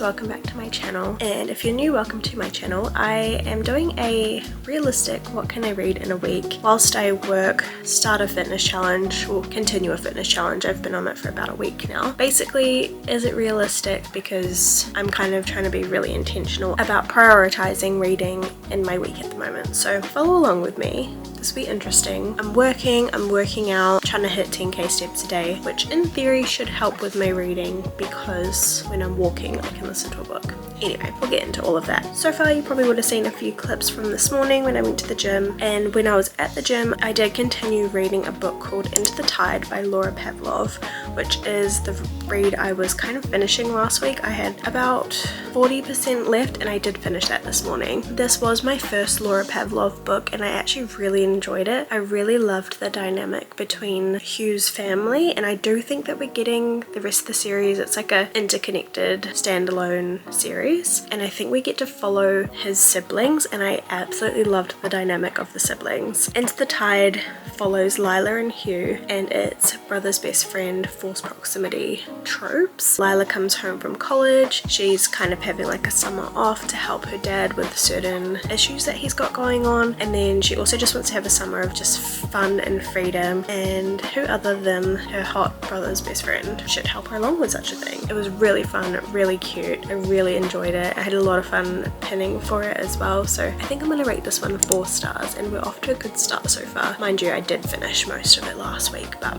welcome back to my channel, and if you're new, welcome to my channel. I am doing a realistic what can I read in a week whilst I work, start a fitness challenge or continue a fitness challenge. I've been on it for about a week now. Basically, is it realistic? Because I'm kind of trying to be really intentional about prioritizing reading in my week at the moment, so follow along with me. This will be interesting. I'm working out, trying to hit 10k steps a day, which in theory should help with my reading because when I'm walking I can listen to a book. Anyway, we'll get into all of that. So far you probably would have seen a few clips from this morning when I went to the gym, and when I was at the gym I did continue reading a book called Into the Tide by Laura Pavlov, which is the read I was kind of finishing last week. I had about 40% left and I did finish that this morning. This was my first Laura Pavlov book and I actually really enjoyed it. I really loved the dynamic between Hugh's family, and I do think that we're getting the rest of the series. It's like a interconnected standalone series, and I think we get to follow his siblings, and I absolutely loved the dynamic of the siblings. Into the Tide follows Lila and Hugh, and it's brother's best friend forced proximity tropes. Lila comes home from college. She's kind of having like a summer off to help her dad with certain issues that he's got going on, and then she also just wants to have a summer of just fun and freedom, and who other than her hot brother's best friend should help her along with such a thing. It was really fun, really cute. I really enjoyed it. I had a lot of fun pinning for it as well, so I think I'm gonna rate this one 4 stars, and we're off to a good start so far. Mind you, I did finish most of it last week, but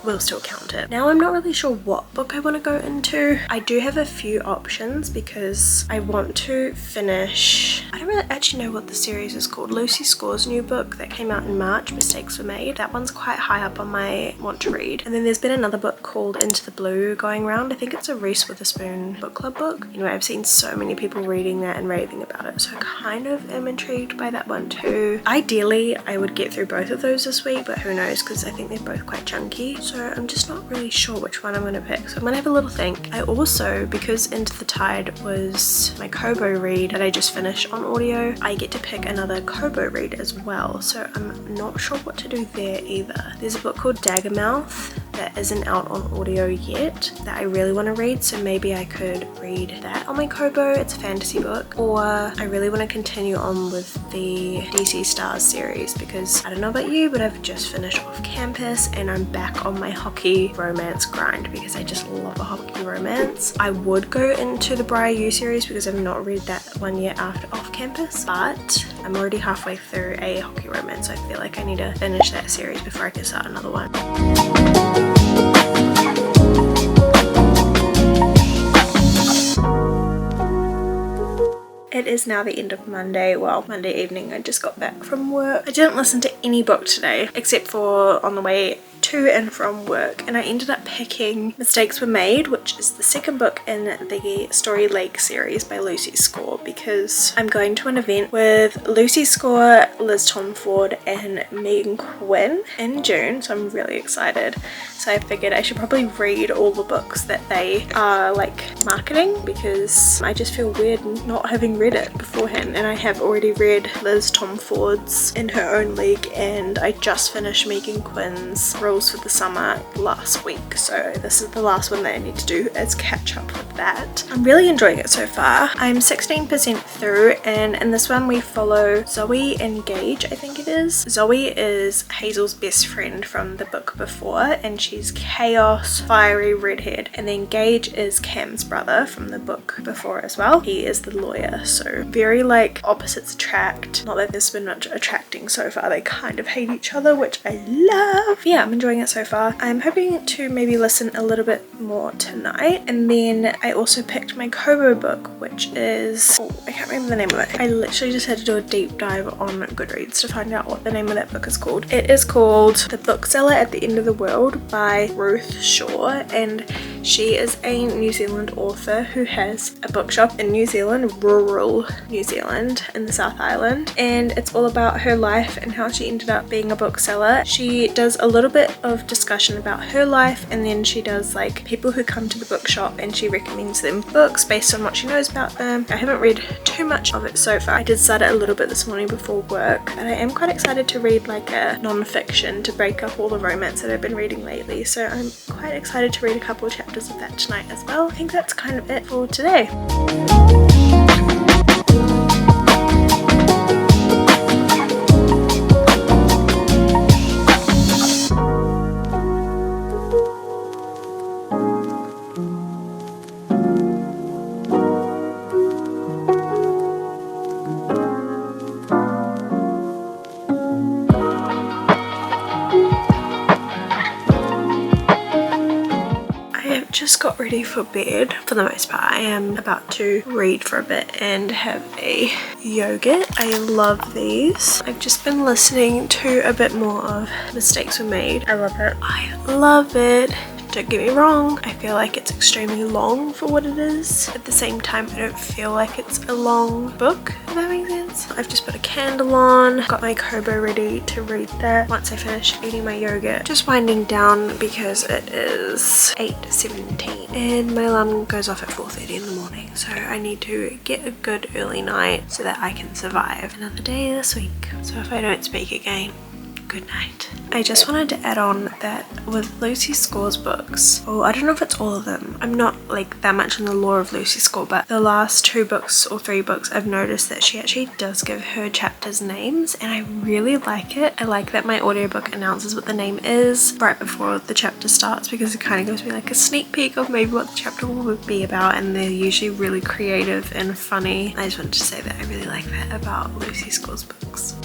we'll still count it. Now I'm not really sure what book I want to go into. I do have a few options because I want to finish, I don't really actually know what the series is called. Lucy Score's new book that came out in March, Mistakes Were Made. That one's quite high up on my want to read. And then there's been another book called Into the Blue going around. I think it's a Reese Witherspoon book club book. Anyway, I've seen so many people reading that and raving about it, so I kind of am intrigued by that one too. Ideally I would get through both of those this week, but who knows, because I think they're both quite chunky. So I'm just not really sure which one I'm going to pick, so I'm going to have a little think. I also, because Into the Tide was my Kobo read that I just finished on audio, I get to pick another Kobo read as well, so I'm not sure what to do there either. There's a book called Daggermouth that isn't out on audio yet that I really want to read, so maybe I could read that on my Kobo. It's a fantasy book. Or I really want to continue on with the DC Stars series because I don't know about you, but I've just finished Off Campus and I'm back on my hockey romance grind because I just love a hockey romance. I would go into the Briar U series because I've not read that one yet after Off Campus, but I'm already halfway through a hockey romance, so I feel like I need to finish that series before I can start another one. It is now the end of Monday, well, Monday evening. I just got back from work. I didn't listen to any book today except for on the way to and from work, and I ended up picking Mistakes Were Made, which is the second book in the Story Lake series by Lucy Score, because I'm going to an event with Lucy Score, Liz Tomford and Megan Quinn in June, so I'm really excited. So I figured I should probably read all the books that they are like marketing, because I just feel weird not having read it beforehand, and I have already read Liz Tomford's In Her Own League, and I just finished Megan Quinn's Rules for the Summer last week, so this is the last one that I need to do is catch up with that. I'm really enjoying it so far. I'm 16% through, and in this one we follow Zoe and Gage, I think it is. Zoe is Hazel's best friend from the book before, and she's chaos, fiery redhead, and then Gage is Cam's brother from the book before as well. He is the lawyer, so very like opposites attract. Not that there's been much attracting so far, they kind of hate each other, which I love. Yeah, I'm enjoying it so far. I'm hoping to maybe listen a little bit more tonight, and then I also picked my Kobo book, which is, oh, I can't remember the name of it. I literally just had to do a deep dive on Goodreads to find out what the name of that book is called. It is called The Bookseller at the End of the World by Ruth Shaw, and she is a New Zealand author who has a bookshop in New Zealand, rural New Zealand in the South Island, and it's all about her life and how she ended up being a bookseller. She does a little bit bit of discussion about her life, and then she does like people who come to the bookshop and she recommends them books based on what she knows about them. I haven't read too much of it so far. I did start it a little bit this morning before work, but I am quite excited to read like a non-fiction to break up all the romance that I've been reading lately, so I'm quite excited to read a couple of chapters of that tonight as well. I think that's kind of it for today. Just got ready for bed for the most part. I am about to read for a bit and have a yogurt. I love these. I've just been listening to a bit more of Mistakes Were Made. I love it. I love it. Don't get me wrong, I feel like it's extremely long for what it is. At the same time, I don't feel like it's a long book, if that makes sense. I've just put a candle on, got my Kobo ready to read that once I finish eating my yogurt. Just winding down because it is 8:17 and my alarm goes off at 4:30 in the morning. So I need to get a good early night so that I can survive another day this week. So if I don't speak again, good night. I just wanted to add on that with Lucy Score's books, well, I don't know if it's all of them. I'm not like that much in the lore of Lucy Score, but the last 2 books or 3 books I've noticed that she actually does give her chapters names, and I really like it. I like that my audiobook announces what the name is right before the chapter starts, because it kind of gives me like a sneak peek of maybe what the chapter will be about, and they're usually really creative and funny. I just wanted to say that I really like that about Lucy Score's books.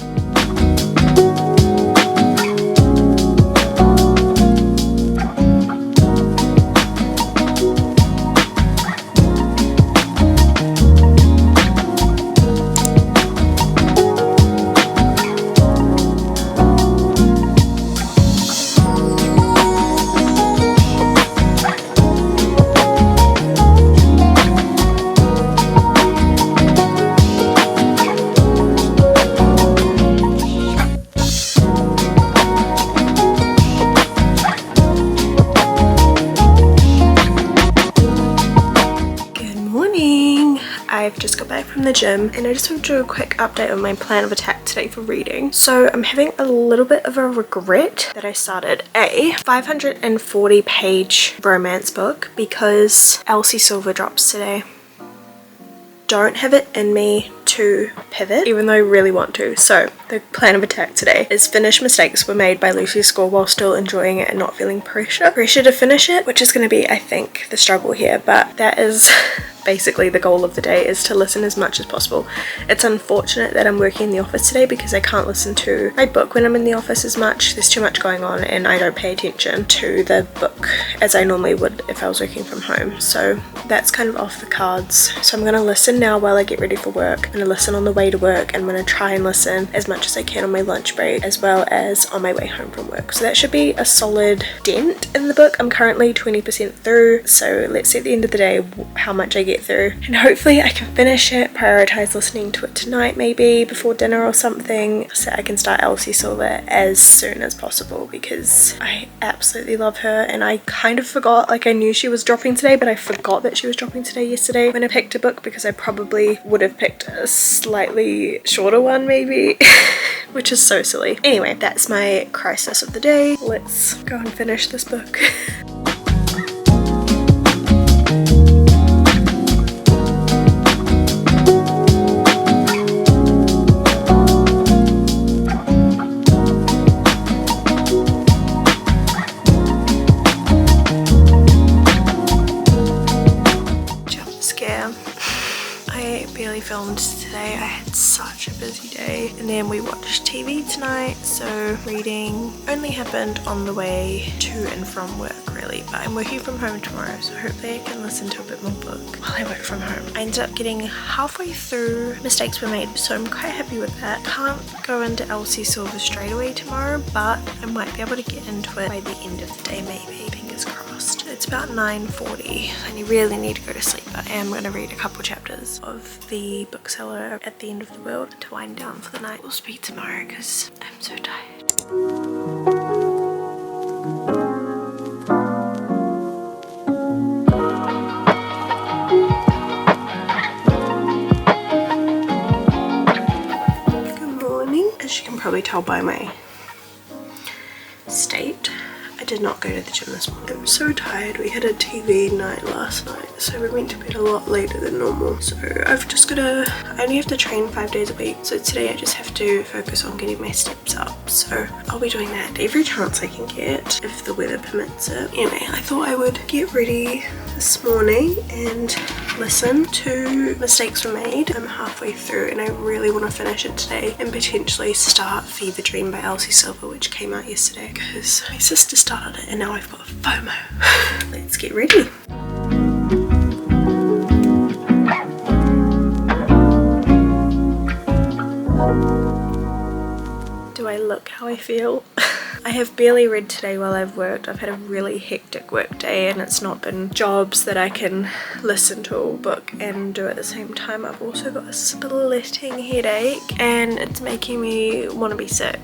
I've just got back from the gym and I just want to do a quick update on my plan of attack today for reading. So I'm having a little bit of a regret that I started a 540 page romance book because Elsie Silver drops today. Don't have it in me to pivot, even though I really want to. So the plan of attack today is finish Mistakes Were Made by Lucy Score while still enjoying it and not feeling pressure to finish it, which is going to be, I think, the struggle here, but that is basically the goal of the day, is to listen as much as possible. It's unfortunate that I'm working in the office today because I can't listen to my book when I'm in the office as much. There's too much going on and I don't pay attention to the book as I normally would if I was working from home. So that's kind of off the cards. So I'm going to listen now while I get ready for work. I'm going to listen on the way to work. I'm going to try and listen as much as I can on my lunch break as well as on my way home from work. So that should be a solid dent in the book. I'm currently 20% through, so let's see at the end of the day how much I get through, and hopefully I can finish it, prioritize listening to it tonight maybe before dinner or something, so I can start Elsie Silver as soon as possible because I absolutely love her. And I kind of forgot, like I knew she was dropping today, but I forgot that she was dropping today yesterday when I picked a book, because I probably would have picked a slightly shorter one maybe which is so silly. Anyway, that's my crisis of the day. Let's go and finish this book. Filmed today. I had such a busy day, and then we watched TV tonight, so reading only happened on the way to and from work really, but I'm working from home tomorrow, so hopefully I can listen to a bit more book while I work from home. I ended up getting halfway through Mistakes Were Made, so I'm quite happy with that. Can't go into Elsie Silver straight away tomorrow, but I might be able to get into it by the end of the day maybe. Fingers crossed. It's about 9:40 and I really need to go to sleep, but I am going to read a couple chapters of The Bookseller at the End of the World to wind down for the night. We'll speak tomorrow because I'm so tired. probably tell by my state. I did not go to the gym this morning. I'm so tired. We had a TV night last night, so we went to bed a lot later than normal. So I only have to train 5 days a week. So today I just have to focus on getting my steps up. So I'll be doing that every chance I can get, if the weather permits it. Anyway, I thought I would get ready this morning and listen to Mistakes Were Made. I'm halfway through and I really want to finish it today and potentially start Fever Dream by Elsie Silver, which came out yesterday because my sister started it and now I've got FOMO. Let's get ready. Do I look how I feel? I have barely read today while I've worked. I've had a really hectic work day and it's not been jobs that I can listen to a book and do at the same time. I've also got a splitting headache and it's making me want to be sick.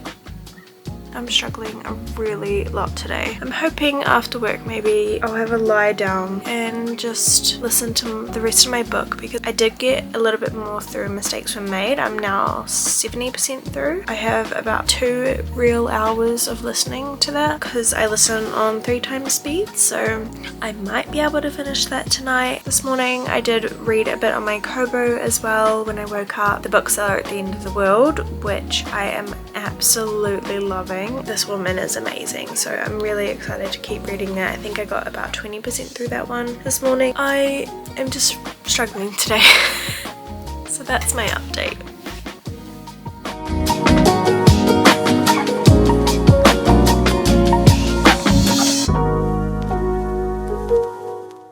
I'm struggling a really lot today. I'm hoping after work maybe I'll have a lie down and just listen to the rest of my book, because I did get a little bit more through Mistakes Were Made. I'm now 70% through. I have about 2 real hours of listening to that because I listen on 3 times speed, so I might be able to finish that tonight. This morning I did read a bit on my Kobo as well when I woke up. The bookseller at the end of the world, which I am absolutely loving. This woman is amazing, so I'm really excited to keep reading that. I think I got about 20% through that one this morning. I am just struggling today. So that's my update.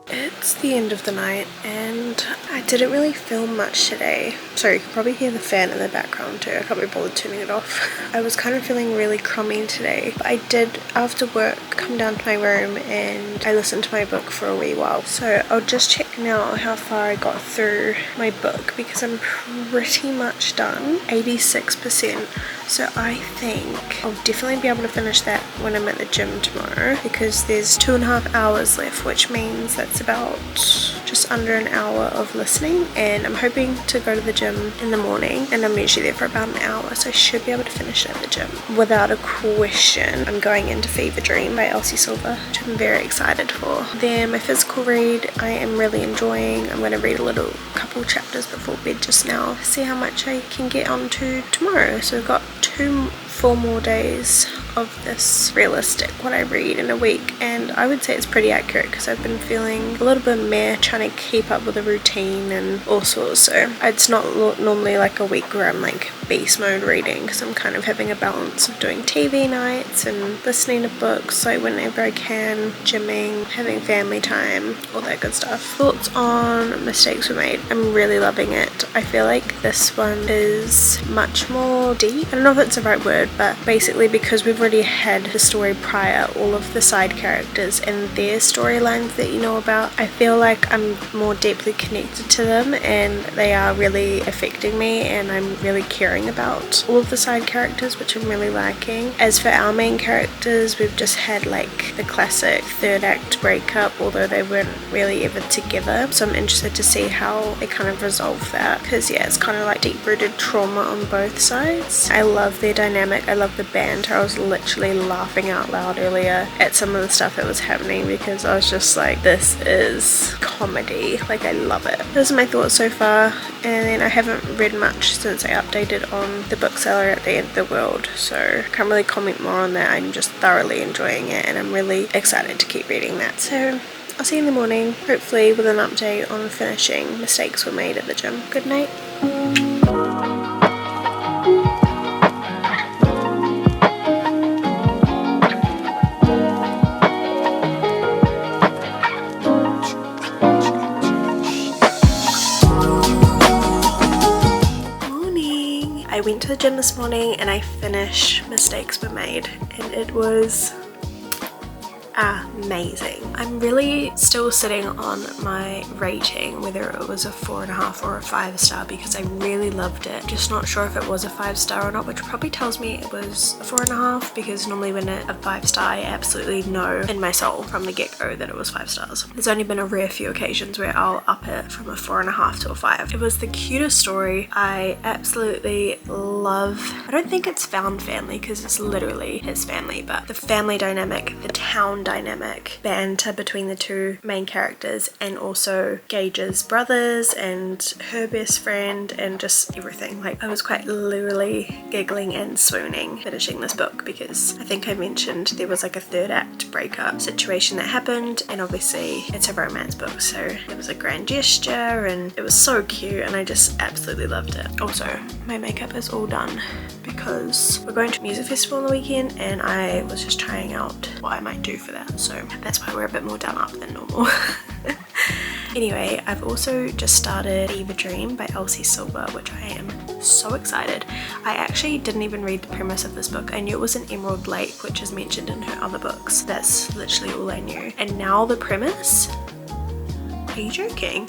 It's the end of the night and I didn't really film much today. Sorry, you can probably hear the fan in the background too. I can't be bothered turning it off. I was kind of feeling really crummy today, but I did after work come down to my room and I listened to my book for a wee while. So I'll just check now how far I got through my book because I'm pretty much done, 86%. So I think I'll definitely be able to finish that when I'm at the gym tomorrow, because there's 2.5 hours left, which means that's about just under an hour of listening, and I'm hoping to go to the gym in the morning and I'm usually there for about an hour, so I should be able to finish it at the gym without a question. I'm going into Fever Dream by Elsie Silver, which I'm very excited for. Then my physical read I am really enjoying. I'm going to read a couple chapters before bed just now, see how much I can get onto tomorrow. So we've got 4 more days of this realistic, what I read in a week, and I would say it's pretty accurate because I've been feeling a little bit meh trying to keep up with a routine and all sorts. So it's not normally like a week where I'm like beast mode reading, because I'm kind of having a balance of doing TV nights and listening to books like whenever I can, gymming, having family time, all that good stuff. Thoughts on Mistakes Were Made? I'm really loving it. I feel like this one is much more deep. I don't know if it's the right word, but basically because we've already had the story prior, all of the side characters and their storylines that you know about, I feel like I'm more deeply connected to them and they are really affecting me, and I'm really caring about all of the side characters, which I'm really liking. As for our main characters, we've just had like the classic 3rd act breakup, although they weren't really ever together, so I'm interested to see how they kind of resolve that, because yeah, it's kind of like deep-rooted trauma on both sides. I love their dynamic. I love the banter. I was literally laughing out loud earlier at some of the stuff that was happening because I was just like, this is comedy. Like, I love it. Those are my thoughts so far, and then I haven't read much since I updated on the bookseller at the end of the world, so I can't really comment more on that. I'm just thoroughly enjoying it and I'm really excited to keep reading that. So I'll see you in the morning, hopefully with an update on finishing Mistakes Were Made at the gym. Good night. I went to the gym this morning and I finished Mistakes Were Made, and it was amazing. I'm really still sitting on my rating, whether it was a 4.5 or a 5 star, because I really loved it. Just not sure if it was a 5 star or not, which probably tells me it was a 4.5, because normally when a 5 star, I absolutely know in my soul from the get-go that it was 5 stars. There's only been a rare few occasions where I'll up it from a 4.5 to a 5. It was the cutest story. I absolutely love, I don't think it's found family because it's literally his family, but the family dynamic, the town dynamic, banter between the two main characters, and also Gage's brothers and her best friend, and just everything. Like, I was quite literally giggling and swooning finishing this book, because I think I mentioned there was like a third act breakup situation that happened, and obviously it's a romance book, so it was a grand gesture and it was so cute, and I just absolutely loved it. Also, my makeup is all done because we're going to a music festival on the weekend, and I was just trying out what I might do for that, so that's why we're a bit more done up than normal. Anyway, I've also just started Fever Dream by Elsie Silver, which I am so excited. I actually didn't even read the premise of this book. I knew it was an Emerald Lake, which is mentioned in her other books. That's literally all I knew. And now the premise? Are you joking?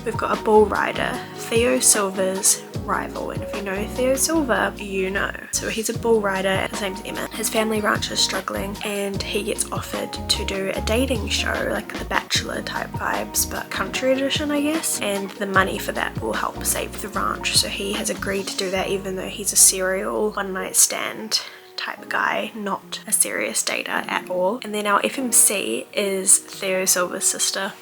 We've got a bull rider, Theo Silver's rival, and if you know Theo Silver, you know. So he's a bull rider, his name's Emma. His family ranch is struggling, and he gets offered to do a dating show, like the Bachelor type vibes, but country edition, I guess, and the money for that will help save the ranch. So he has agreed to do that, even though he's a serial one-night stand type guy, not a serious dater at all. And then our FMC is Theo Silver's sister,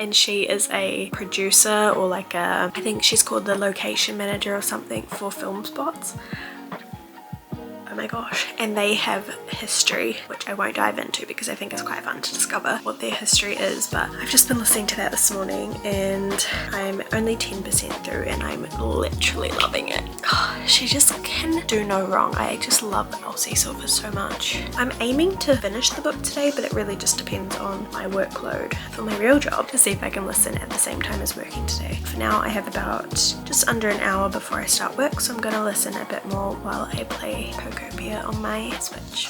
and she is a producer, or like a, I think she's called the location manager or something for film spots. Oh my gosh. And they have history, which I won't dive into because I think it's quite fun to discover what their history is, but I've just been listening to that this morning, and I'm only 10% through, and I'm literally loving it. Oh, she just can do no wrong. I just love Elsie Silver so much. I'm aiming to finish the book today, but it really just depends on my workload for my real job, to see if I can listen at the same time as working today. For now, I have about just under an hour before I start work, so I'm gonna listen a bit more while I play Pokopia on my Switch.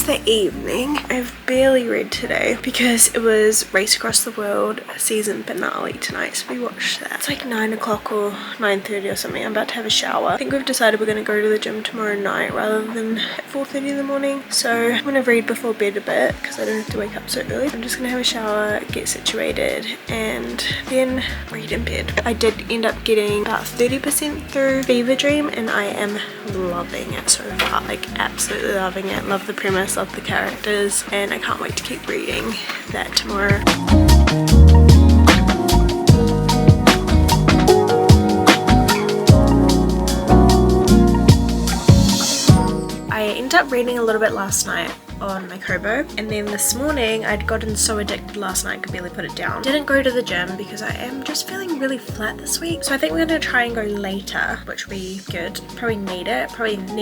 The evening. I've barely read today because it was Race Across the World season finale tonight, so we watched that. It's like 9 o'clock or 9:30 or something. I'm about to have a shower. I think we've decided we're going to go to the gym tomorrow night rather than at 4:30 in the morning, so I'm going to read before bed a bit because I don't have to wake up so early. I'm just going to have a shower, get situated, and then read in bed. I did end up getting about 30% through Fever Dream, and I am loving it so far. Like, absolutely loving it. Love the premise, love the characters, and I can't wait to keep reading that tomorrow. I ended up reading a little bit last night on my Kobo, and then this morning I'd gotten so addicted last night I could barely put it down. Didn't go to the gym because I am just feeling really flat this week, so I think we're going to try and go later, which will be good. Probably need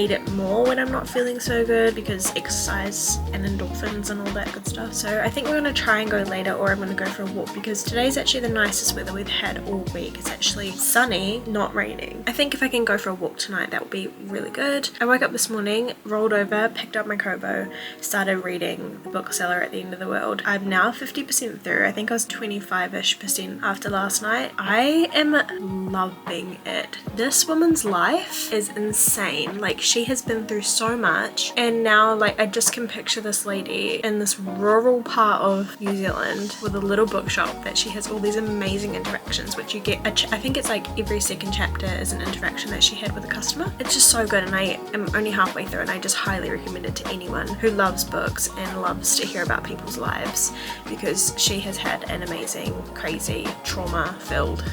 it more when I'm not feeling so good, because exercise and endorphins and all that good stuff. So I think we're going to try and go later, or I'm going to go for a walk, because today's actually the nicest weather we've had all week. It's actually sunny, not raining. I think if I can go for a walk tonight, that would be really good. I woke up this morning, rolled over, picked up my Kobo, started reading The Bookseller at the End of the World. I'm now 50% through. I think I was 25-ish% after last night. I am loving it. This woman's life is insane. Like, she has been through so much, and now, like, I just can picture this lady in this rural part of New Zealand with a little bookshop that she has all these amazing interactions, which you get, I think it's like every second chapter is an interaction that she had with a customer. It's just so good, and I am only halfway through, and I just highly recommend it to anyone who loves books and loves to hear about people's lives, because she has had an amazing, crazy, trauma-filled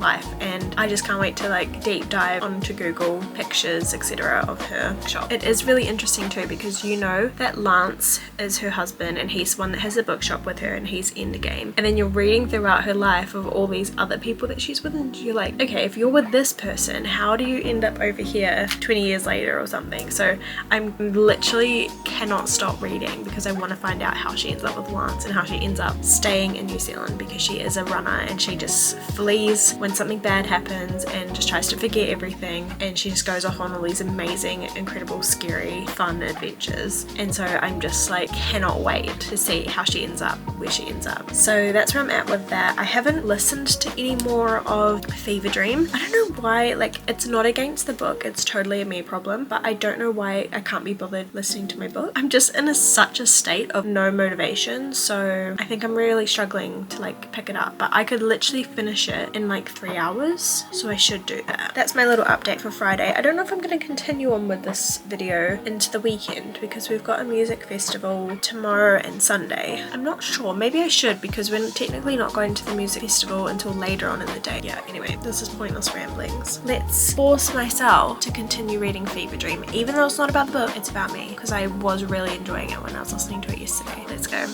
life, and I just can't wait to like deep dive onto Google pictures, etc. of her shop. It is really interesting too, because you know that Lance is her husband, and he's the one that has a bookshop with her, and he's in the game, and then you're reading throughout her life of all these other people that she's with, and you're like, okay, if you're with this person, how do you end up over here 20 years later or something? So I'm literally cannot stop stop reading because I want to find out how she ends up with Lance and how she ends up staying in New Zealand, because she is a runner and she just flees when something bad happens and just tries to forget everything, and she just goes off on all these amazing, incredible, scary, fun adventures. And so I'm just like cannot wait to see how she ends up, where she ends up. So that's where I'm at with that. I haven't listened to any more of Fever Dream. I don't know why, like it's not against the book, it's totally a me problem, but I don't know why I can't be bothered listening to my book. I'm just in such a state of no motivation, so I think I'm really struggling to like pick it up, but I could literally finish it in like 3 hours, so I should do that. That's my little update for Friday. I don't know if I'm going to continue on with this video into the weekend because we've got a music festival tomorrow and Sunday. I'm not sure, maybe I should, because we're technically not going to the music festival until later on in the day. Yeah, anyway, this is pointless ramblings. Let's force myself to continue reading Fever Dream, even though it's not about the book, it's about me, because I was really enjoying it when I was listening to it yesterday. Let's go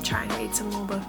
try and read some more book.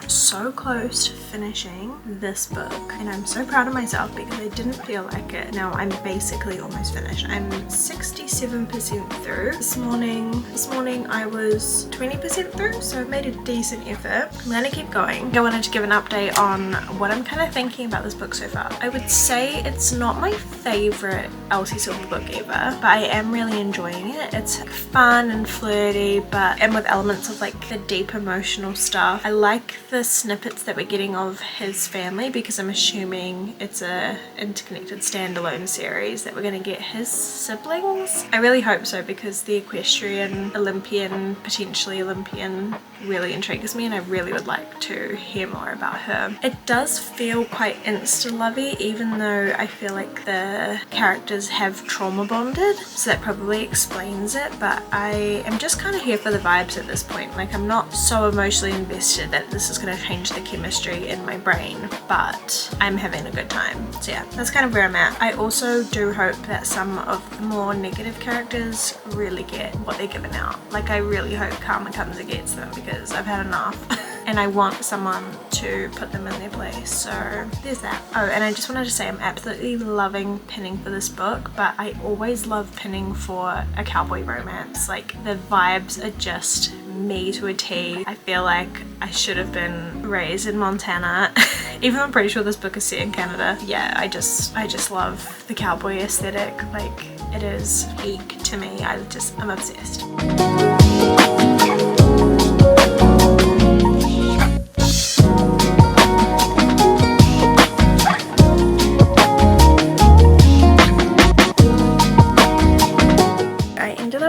So close to finishing this book, and I'm so proud of myself because I didn't feel like it. Now I'm basically almost finished. I'm 67% through. This morning I was 20% through, so I've made a decent effort. I'm gonna keep going. I wanted to give an update on what I'm kind of thinking about this book so far. I would say it's not my favorite Elsie Silver book ever, but I am really enjoying it. It's fun and flirty, and with elements of like the deep emotional stuff. I like the snippets that we're getting of his family, because I'm assuming it's a interconnected standalone series that we're going to get his siblings. I really hope so, because the equestrian Olympian, potentially Olympian, really intrigues me, and I really would like to hear more about her. It does feel quite insta-lovey, even though I feel like the characters have trauma bonded, so that probably explains it, but I am just kind of here for the vibes at this point. Like, I'm not so emotionally invested that this is going to change the chemistry in my brain, but I'm having a good time. So yeah, that's kind of where I'm at. I also do hope that some of the more negative characters really get what they're given out. Like, I really hope karma comes and gets them, because I've had enough and I want someone to put them in their place. So there's that. Oh, and I just wanted to say I'm absolutely loving pinning for this book, but I always love pinning for a cowboy romance. Like, the vibes are just me to a T. I feel like I should have been raised in Montana, even though I'm pretty sure this book is set in Canada. Yeah, I just love the cowboy aesthetic. Like, it is peak to me. I'm obsessed.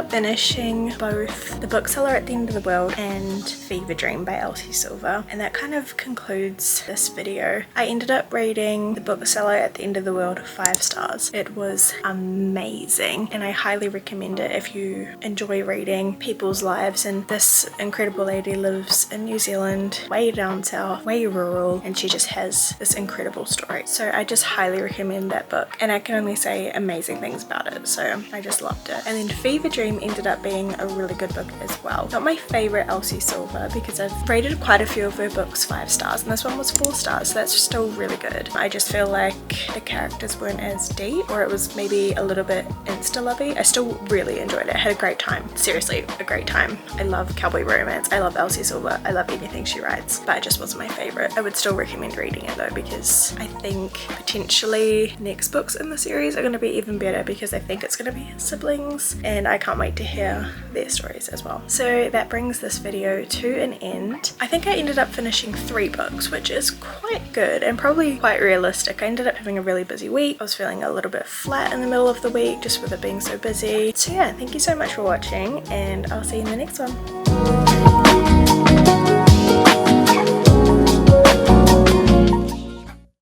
Finishing both The Bookseller at the End of the World and Fever Dream by Elsie Silver, and that kind of concludes this video. I ended up rating The Bookseller at the End of the World 5 stars. It was amazing, and I highly recommend it if you enjoy reading people's lives. And this incredible lady lives in New Zealand, way down south, way rural, and she just has this incredible story. So I just highly recommend that book, and I can only say amazing things about it, so I just loved it. And then Fever Dream ended up being a really good book as well. Not my favorite Elsie Silver, because I've rated quite a few of her books 5 stars, and this one was 4 stars, so that's still really good. I just feel like the characters weren't as deep, or it was maybe a little bit insta-lovey. I still really enjoyed it. I had a great time. Seriously, a great time. I love cowboy romance. I love Elsie Silver. I love anything she writes, but it just wasn't my favorite. I would still recommend reading it though, because I think potentially next books in the series are going to be even better, because I think it's going to be his siblings, and I can't wait to hear their stories as well. So that brings this video to an end. I think I ended up finishing 3 books, which is quite good and probably quite realistic. I ended up having a really busy week. I was feeling a little bit flat in the middle of the week just with it being so busy. So yeah, thank you so much for watching, and I'll see you in the next one.